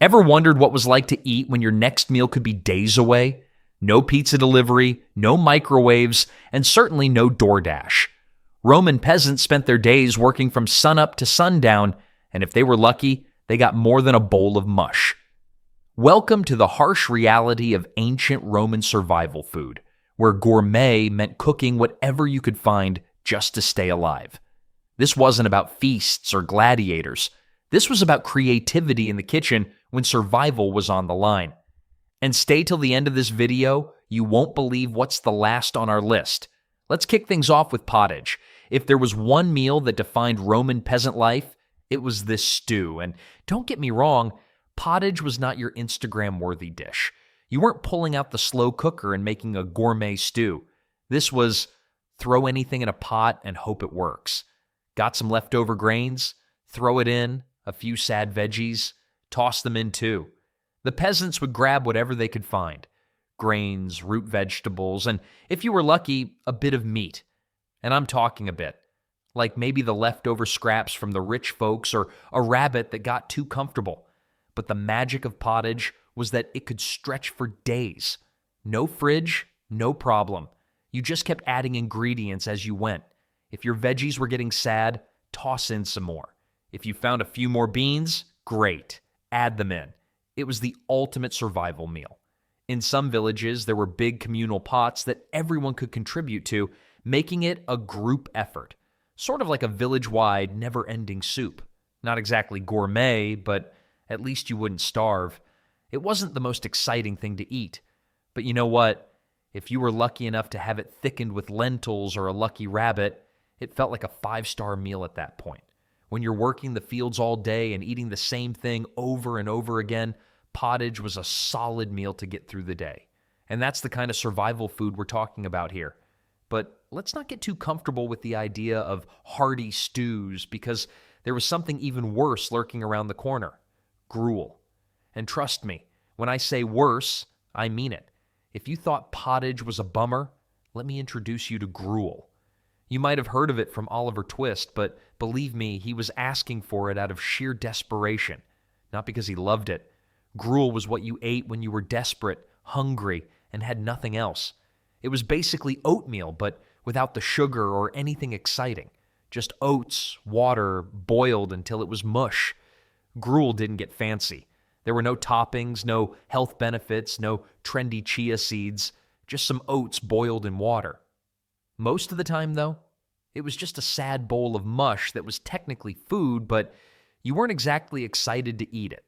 Ever wondered what was like to eat when your next meal could be days away? No pizza delivery, no microwaves, and certainly no DoorDash. Roman peasants spent their days working from sunup to sundown, and if they were lucky, they got more than a bowl of mush. Welcome to the harsh reality of ancient Roman survival food, where gourmet meant cooking whatever you could find just to stay alive. This wasn't about feasts or gladiators. This was about creativity in the kitchen when survival was on the line. And stay till the end of this video, you won't believe what's the last on our list. Let's kick things off with pottage. If there was one meal that defined Roman peasant life, it was this stew. And don't get me wrong, pottage was not your Instagram-worthy dish. You weren't pulling out the slow cooker and making a gourmet stew. This was throw anything in a pot and hope it works. Got some leftover grains? Throw it in, a few sad veggies, toss them in too. The peasants would grab whatever they could find. Grains, root vegetables, and if you were lucky, a bit of meat. And I'm talking a bit. Like maybe the leftover scraps from the rich folks or a rabbit that got too comfortable. But the magic of pottage was that it could stretch for days. No fridge, no problem. You just kept adding ingredients as you went. If your veggies were getting sad, toss in some more. If you found a few more beans, great. Add them in. It was the ultimate survival meal. In some villages, there were big communal pots that everyone could contribute to, making it a group effort. Sort of like a village-wide, never-ending soup. Not exactly gourmet, but at least you wouldn't starve. It wasn't the most exciting thing to eat. But you know what? If you were lucky enough to have it thickened with lentils or a lucky rabbit, it felt like a 5-star meal at that point. When you're working the fields all day and eating the same thing over and over again, pottage was a solid meal to get through the day. And that's the kind of survival food we're talking about here. But let's not get too comfortable with the idea of hearty stews, because there was something even worse lurking around the corner: gruel. And trust me, when I say worse, I mean it. If you thought pottage was a bummer, let me introduce you to gruel. You might have heard of it from Oliver Twist, but believe me, he was asking for it out of sheer desperation, not because he loved it. Gruel was what you ate when you were desperate, hungry, and had nothing else. It was basically oatmeal, but without the sugar or anything exciting. Just oats, water, boiled until it was mush. Gruel didn't get fancy. There were no toppings, no health benefits, no trendy chia seeds, just some oats boiled in water. Most of the time, though, it was just a sad bowl of mush that was technically food, but you weren't exactly excited to eat it.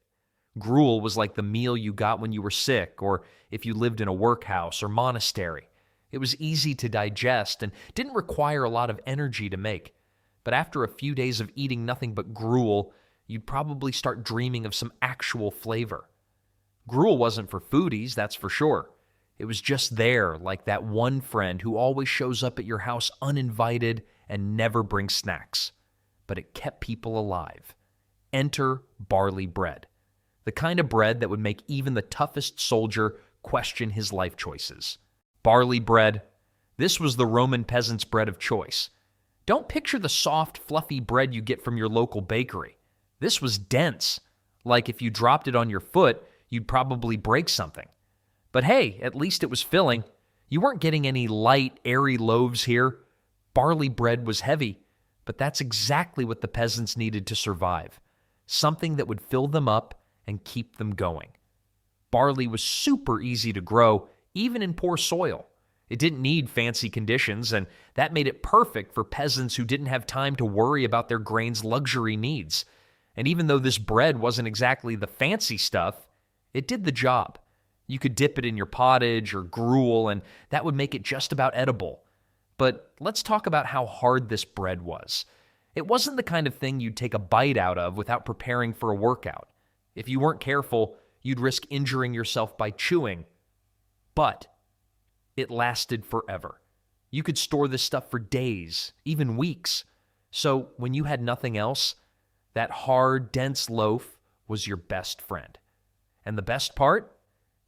Gruel was like the meal you got when you were sick, or if you lived in a workhouse or monastery. It was easy to digest and didn't require a lot of energy to make. But after a few days of eating nothing but gruel, you'd probably start dreaming of some actual flavor. Gruel wasn't for foodies, that's for sure. It was just there, like that one friend who always shows up at your house uninvited and never brings snacks. But it kept people alive. Enter barley bread. The kind of bread that would make even the toughest soldier question his life choices. Barley bread. This was the Roman peasant's bread of choice. Don't picture the soft, fluffy bread you get from your local bakery. This was dense. Like if you dropped it on your foot, you'd probably break something. But hey, at least it was filling. You weren't getting any light, airy loaves here. Barley bread was heavy, but that's exactly what the peasants needed to survive. Something that would fill them up and keep them going. Barley was super easy to grow, even in poor soil. It didn't need fancy conditions, and that made it perfect for peasants who didn't have time to worry about their grain's luxury needs. And even though this bread wasn't exactly the fancy stuff, it did the job. You could dip it in your pottage or gruel, and that would make it just about edible. But let's talk about how hard this bread was. It wasn't the kind of thing you'd take a bite out of without preparing for a workout. If you weren't careful, you'd risk injuring yourself by chewing. But it lasted forever. You could store this stuff for days, even weeks. So when you had nothing else, that hard, dense loaf was your best friend. And the best part?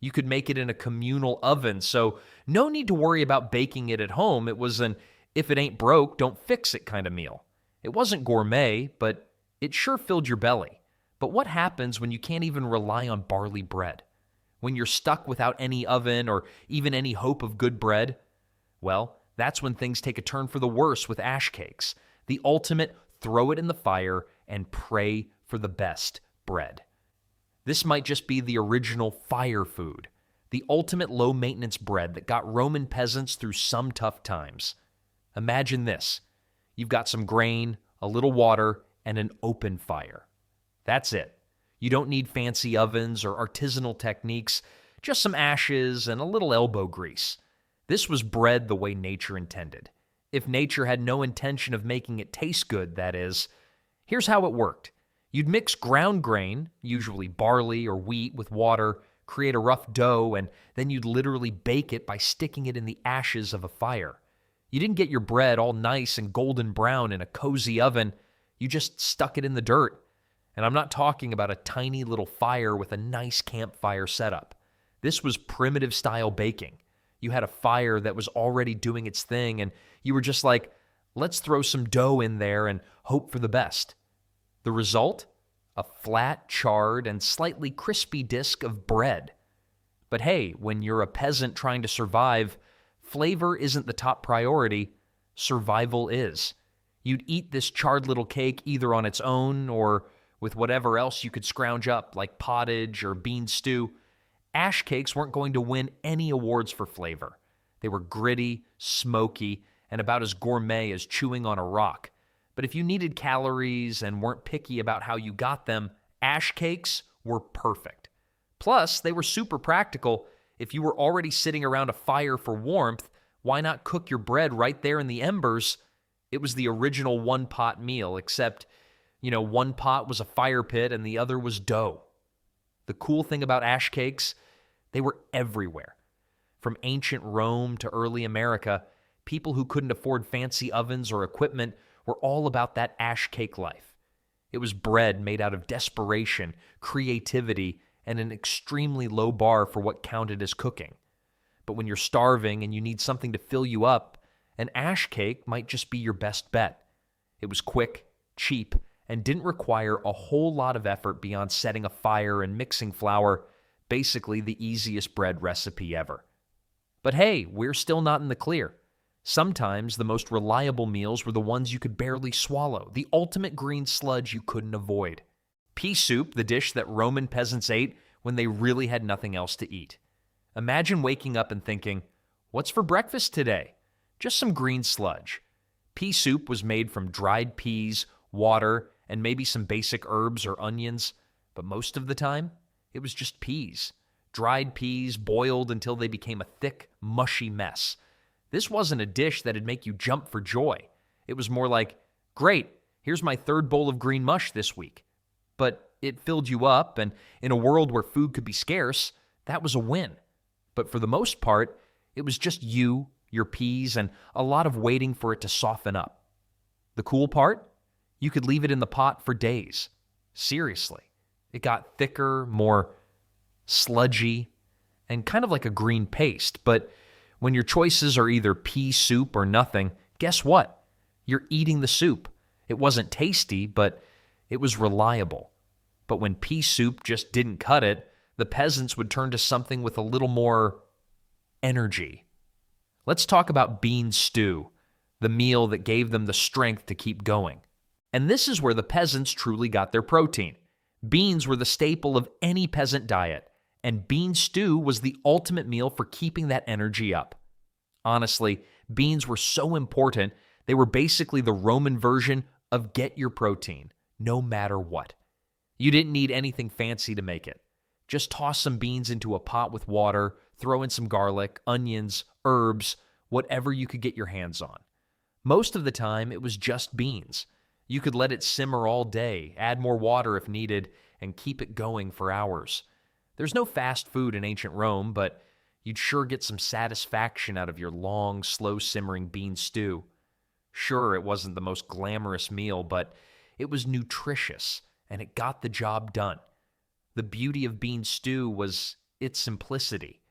You could make it in a communal oven, so no need to worry about baking it at home. It was an if it ain't broke, don't fix it kind of meal. It wasn't gourmet, but it sure filled your belly. But what happens when you can't even rely on barley bread? When you're stuck without any oven or even any hope of good bread? Well, that's when things take a turn for the worse with ash cakes. The ultimate throw it in the fire and pray for the best bread. This might just be the original fire food, the ultimate low-maintenance bread that got Roman peasants through some tough times. Imagine this. You've got some grain, a little water, and an open fire. That's it. You don't need fancy ovens or artisanal techniques, just some ashes and a little elbow grease. This was bread the way nature intended. If nature had no intention of making it taste good, that is. Here's how it worked. You'd mix ground grain, usually barley or wheat, with water, create a rough dough, and then you'd literally bake it by sticking it in the ashes of a fire. You didn't get your bread all nice and golden brown in a cozy oven. You just stuck it in the dirt. And I'm not talking about a tiny little fire with a nice campfire setup. This was primitive style baking. You had a fire that was already doing its thing, and you were just like, let's throw some dough in there and hope for the best. The result? A flat, charred, and slightly crispy disc of bread. But hey, when you're a peasant trying to survive, flavor isn't the top priority. Survival is. You'd eat this charred little cake either on its own or with whatever else you could scrounge up, like pottage or bean stew. Ash cakes weren't going to win any awards for flavor. They were gritty, smoky, and about as gourmet as chewing on a rock. But if you needed calories and weren't picky about how you got them, ash cakes were perfect. Plus, they were super practical. If you were already sitting around a fire for warmth, why not cook your bread right there in the embers? It was the original one-pot meal, except, one pot was a fire pit and the other was dough. The cool thing about ash cakes, they were everywhere. From ancient Rome to early America, people who couldn't afford fancy ovens or equipment were all about that ash cake life. It was bread made out of desperation, creativity, and an extremely low bar for what counted as cooking. But when you're starving and you need something to fill you up, an ash cake might just be your best bet. It was quick, cheap, and didn't require a whole lot of effort beyond setting a fire and mixing flour, basically the easiest bread recipe ever. But hey, we're still not in the clear. Sometimes the most reliable meals were the ones you could barely swallow, the ultimate green sludge you couldn't avoid. Pea soup, the dish that Roman peasants ate when they really had nothing else to eat. Imagine waking up and thinking, what's for breakfast today? Just some green sludge. Pea soup was made from dried peas, water, and maybe some basic herbs or onions, but most of the time, it was just peas. Dried peas boiled until they became a thick, mushy mess. This wasn't a dish that'd make you jump for joy. It was more like, great, here's my third bowl of green mush this week. But it filled you up, and in a world where food could be scarce, that was a win. But for the most part, it was just you, your peas, and a lot of waiting for it to soften up. The cool part? You could leave it in the pot for days. Seriously. It got thicker, more sludgy, and kind of like a green paste. But when your choices are either pea soup or nothing, guess what? You're eating the soup. It wasn't tasty, but it was reliable. But when pea soup just didn't cut it, the peasants would turn to something with a little more energy. Let's talk about bean stew, the meal that gave them the strength to keep going. And this is where the peasants truly got their protein. Beans were the staple of any peasant diet, and bean stew was the ultimate meal for keeping that energy up. Honestly, beans were so important, they were basically the Roman version of get your protein, no matter what. You didn't need anything fancy to make it. Just toss some beans into a pot with water, throw in some garlic, onions, herbs, whatever you could get your hands on. Most of the time, it was just beans. You could let it simmer all day, add more water if needed, and keep it going for hours. There's no fast food in ancient Rome, but you'd sure get some satisfaction out of your long, slow-simmering bean stew. Sure, it wasn't the most glamorous meal, but it was nutritious, and it got the job done. The beauty of bean stew was its simplicity.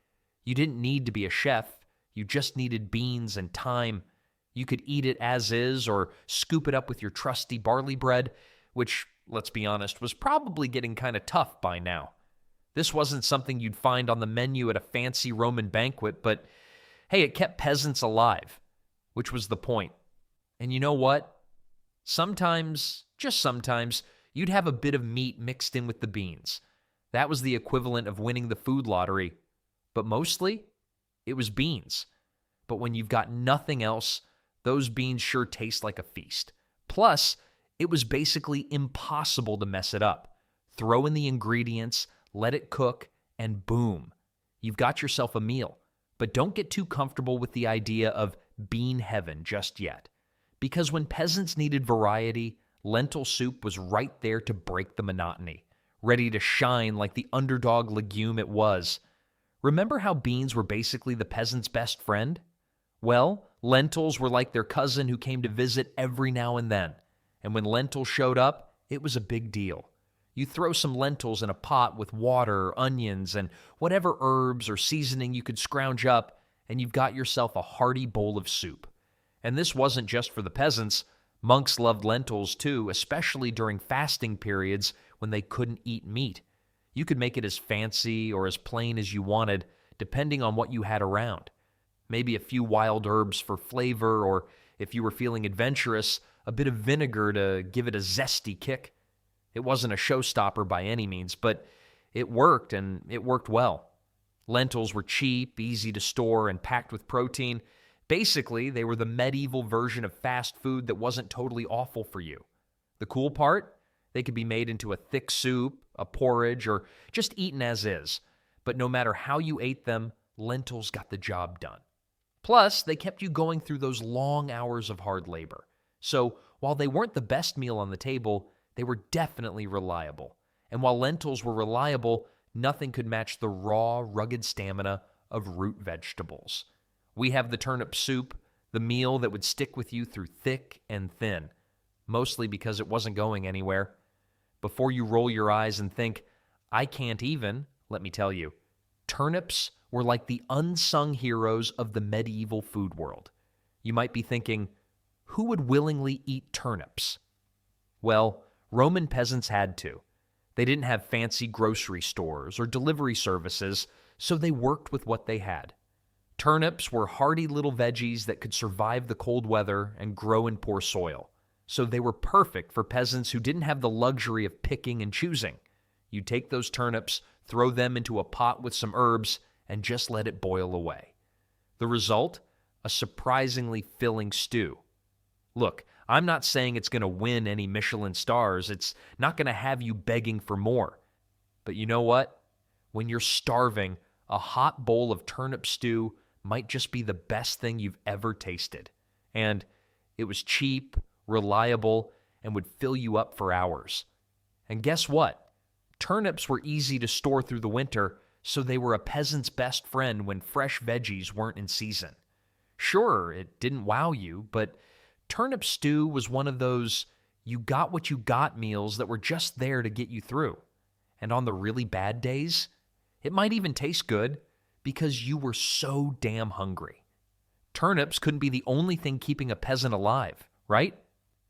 You didn't need to be a chef, you just needed beans and time. You could eat it as is or scoop it up with your trusty barley bread, which let's be honest, was probably getting kind of tough by now. This wasn't something you'd find on the menu at a fancy Roman banquet, but hey, it kept peasants alive, which was the point. And you know what? Sometimes, just sometimes, you'd have a bit of meat mixed in with the beans. That was the equivalent of winning the food lottery. But mostly, it was beans. But when you've got nothing else, those beans sure taste like a feast. Plus, it was basically impossible to mess it up. Throw in the ingredients, let it cook, and boom, you've got yourself a meal. But don't get too comfortable with the idea of bean heaven just yet. Because when peasants needed variety, lentil soup was right there to break the monotony, ready to shine like the underdog legume it was. Remember how beans were basically the peasant's best friend? Well, lentils were like their cousin who came to visit every now and then. And when lentils showed up, it was a big deal. You throw some lentils in a pot with water, onions, and whatever herbs or seasoning you could scrounge up, and you've got yourself a hearty bowl of soup. And this wasn't just for the peasants. Monks loved lentils too, especially during fasting periods when they couldn't eat meat. You could make it as fancy or as plain as you wanted, depending on what you had around. Maybe a few wild herbs for flavor, or if you were feeling adventurous, a bit of vinegar to give it a zesty kick. It wasn't a showstopper by any means, but it worked, and it worked well. Lentils were cheap, easy to store, and packed with protein. Basically, they were the medieval version of fast food that wasn't totally awful for you. The cool part? They could be made into a thick soup, a porridge, or just eaten as is. But no matter how you ate them, lentils got the job done. Plus, they kept you going through those long hours of hard labor. So, while they weren't the best meal on the table, they were definitely reliable. And while lentils were reliable, nothing could match the raw, rugged stamina of root vegetables. We have the turnip soup, the meal that would stick with you through thick and thin, mostly because it wasn't going anywhere. Before you roll your eyes and think, I can't even, let me tell you, turnips were like the unsung heroes of the medieval food world. You might be thinking, who would willingly eat turnips? Well, Roman peasants had to. They didn't have fancy grocery stores or delivery services, so they worked with what they had. Turnips were hardy little veggies that could survive the cold weather and grow in poor soil. So they were perfect for peasants who didn't have the luxury of picking and choosing. You take those turnips, throw them into a pot with some herbs, and just let it boil away. The result? A surprisingly filling stew. Look, I'm not saying it's going to win any Michelin stars. It's not going to have you begging for more. But you know what? When you're starving, a hot bowl of turnip stew might just be the best thing you've ever tasted. And it was cheap, reliable, and would fill you up for hours. And guess what? Turnips were easy to store through the winter, so they were a peasant's best friend when fresh veggies weren't in season. Sure, it didn't wow you, but turnip stew was one of those you got what you got meals that were just there to get you through. And on the really bad days, it might even taste good because you were so damn hungry. Turnips couldn't be the only thing keeping a peasant alive, right?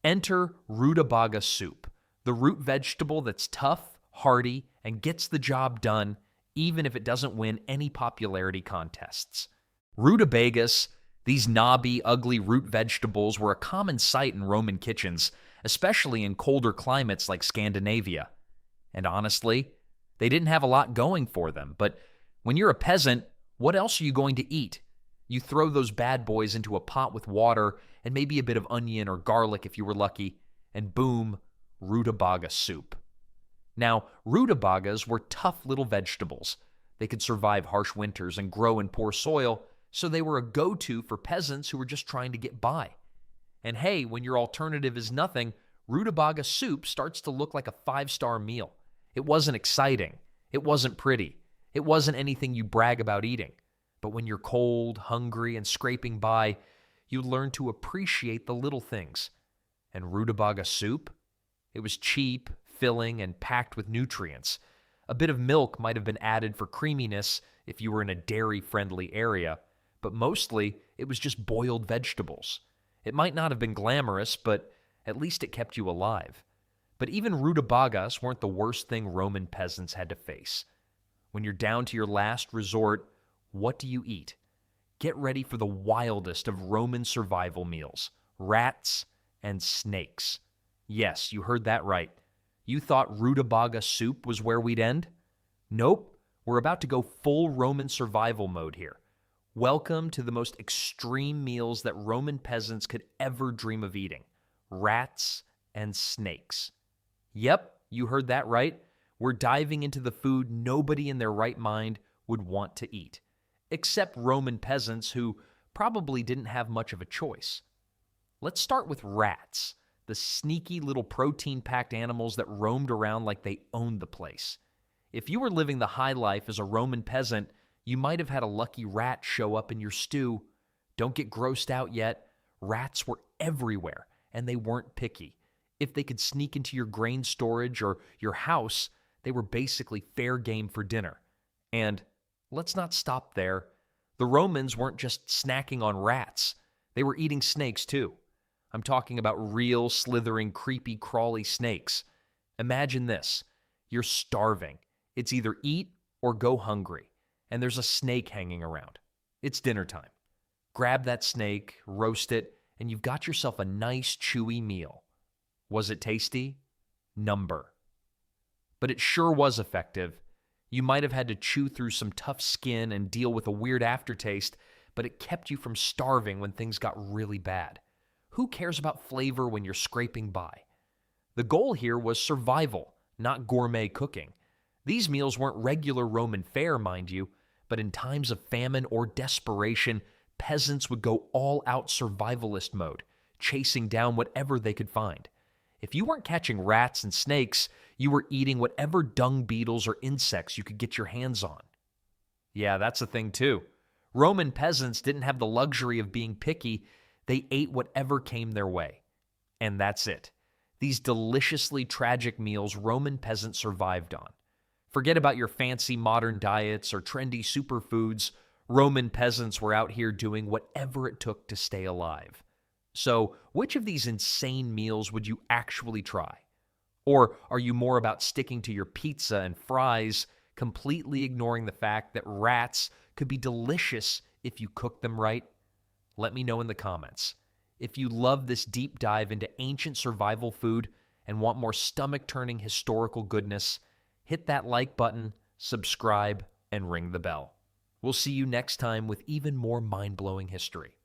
Enter rutabaga soup, the root vegetable that's tough, hearty, and gets the job done even if it doesn't win any popularity contests. Rutabagas, these knobby, ugly root vegetables, were a common sight in Roman kitchens, especially in colder climates like Scandinavia. And honestly, they didn't have a lot going for them, but when you're a peasant, what else are you going to eat? You throw those bad boys into a pot with water and maybe a bit of onion or garlic if you were lucky, and boom, rutabaga soup. Now, rutabagas were tough little vegetables. They could survive harsh winters and grow in poor soil, so they were a go-to for peasants who were just trying to get by. And hey, when your alternative is nothing, rutabaga soup starts to look like a 5-star meal. It wasn't exciting. It wasn't pretty. It wasn't anything you brag about eating. But when you're cold, hungry, and scraping by, you learn to appreciate the little things. And rutabaga soup? It was cheap, filling, and packed with nutrients. A bit of milk might have been added for creaminess if you were in a dairy-friendly area, but mostly it was just boiled vegetables. It might not have been glamorous, but at least it kept you alive. But even rutabagas weren't the worst thing Roman peasants had to face. When you're down to your last resort, what do you eat? Get ready for the wildest of Roman survival meals: rats and snakes. Yes, you heard that right. You thought rutabaga soup was where we'd end? Nope, we're about to go full Roman survival mode here. Welcome to the most extreme meals that Roman peasants could ever dream of eating: rats and snakes. Yep, you heard that right. We're diving into the food nobody in their right mind would want to eat, except Roman peasants who probably didn't have much of a choice. Let's start with rats, the sneaky little protein-packed animals that roamed around like they owned the place. If you were living the high life as a Roman peasant, you might have had a lucky rat show up in your stew. Don't get grossed out yet. Rats were everywhere, and they weren't picky. If they could sneak into your grain storage or your house, they were basically fair game for dinner. And let's not stop there. The Romans weren't just snacking on rats. They were eating snakes too. I'm talking about real, slithering, creepy, crawly snakes. Imagine this. You're starving. It's either eat or go hungry, and there's a snake hanging around. It's dinner time. Grab that snake, roast it, and you've got yourself a nice, chewy meal. Was it tasty? Number. But it sure was effective. You might have had to chew through some tough skin and deal with a weird aftertaste, but it kept you from starving when things got really bad. Who cares about flavor when you're scraping by? The goal here was survival, not gourmet cooking. These meals weren't regular Roman fare, mind you, but in times of famine or desperation, peasants would go all-out survivalist mode, chasing down whatever they could find. If you weren't catching rats and snakes, you were eating whatever dung beetles or insects you could get your hands on. Yeah, that's a thing too. Roman peasants didn't have the luxury of being picky. They ate whatever came their way. And that's it. These deliciously tragic meals Roman peasants survived on. Forget about your fancy modern diets or trendy superfoods. Roman peasants were out here doing whatever it took to stay alive. So, which of these insane meals would you actually try? Or are you more about sticking to your pizza and fries, completely ignoring the fact that rats could be delicious if you cook them right? Let me know in the comments. If you love this deep dive into ancient survival food and want more stomach-turning historical goodness, hit that like button, subscribe, and ring the bell. We'll see you next time with even more mind-blowing history.